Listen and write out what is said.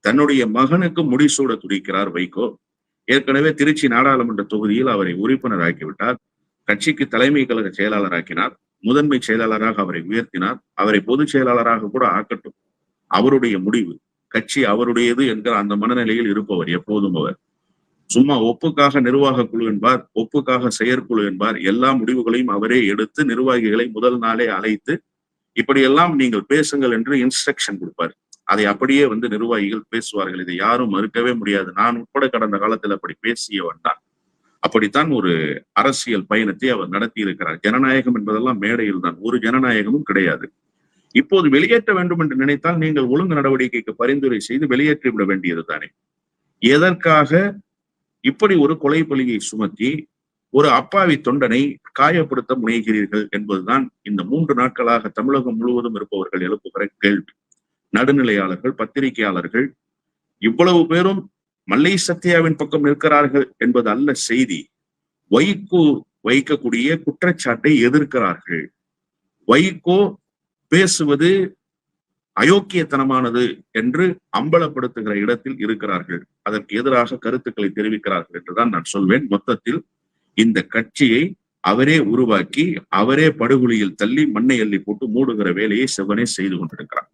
தன்னுடைய மகனுக்கு முடிசூட துடிக்கிறார் வைகோ. ஏற்கனவே திருச்சி நாடாளுமன்ற தொகுதியில் அவரை உறுப்பினர் ஆக்கிவிட்டார். கட்சிக்கு தலைமை கழக செயலாளராக்கினார். முதன்மை செயலாளராக அவரை உயர்த்தினார். அவரை பொதுச் செயலாளராக கூட ஆக்கட்டும், அவருடைய முடிவு. கட்சி அவருடையது என்கிற அந்த மனநிலையில் இருப்பவர் எப்போதும். அவர் சும்மா ஒப்புக்காக நிர்வாக குழு என்பார், ஒப்புக்காக செயற்குழு என்பார். எல்லா முடிவுகளையும் அவரே எடுத்து நிர்வாகிகளை முதல் நாளே அழைத்து இப்படியெல்லாம் நீங்கள் பேசுங்கள் என்று இன்ஸ்ட்ரக்ஷன் கொடுப்பார். அதை அப்படியே நிர்வாகிகள் பேசுவார்கள். இதை யாரும் மறுக்கவே முடியாது. நான் உட்பட கடந்த காலத்தில் அப்படி பேசியவன் தான். அப்படித்தான் ஒரு அரசியல் பயணத்தை அவர் நடத்தி இருக்கிறார். ஜனநாயகம் என்பதெல்லாம் மேடையில் தான், ஒரு ஜனநாயகமும் கிடையாது. இப்போது வெளியேற்ற வேண்டும் என்று நினைத்தால் நீங்கள் ஒழுங்கு நடவடிக்கைக்கு பரிந்துரை செய்து வெளியேற்றி விட வேண்டியது தானே. எதற்காக இப்படி ஒரு கொலை பழியை சுமத்தி ஒரு அப்பாவி தொண்டனை காயப்படுத்த முனைகிறீர்கள் என்பதுதான் இந்த 3 நாட்களாக தமிழகம் முழுவதும் இருப்பவர்கள் எழுப்புகிற கேள்வி. நடுநிலையாளர்கள், பத்திரிகையாளர்கள் இவ்வளவு பேரும் மல்லை சத்யாவின் பக்கம் நிற்கிறார்கள் என்பது அல்ல செய்தி. வைகோ வைக்கக்கூடிய குற்றச்சாட்டை எதிர்க்கிறார்கள். வைகோ பேசுவது அயோக்கியத்தனமானது என்று அம்பலப்படுத்துகிற இடத்தில் இருக்கிறார்கள். அதற்கு எதிராக கருத்துக்களை தெரிவிக்கிறார்கள் என்றுதான் நான் சொல்வேன். மொத்தத்தில் இந்த கட்சியை அவரே உருவாக்கி அவரே படுகொலியில் தள்ளி மண்ணை அள்ளி போட்டு மூடுகிற வேலையை செவ்வனே செய்து கொண்டிருக்கிறார்.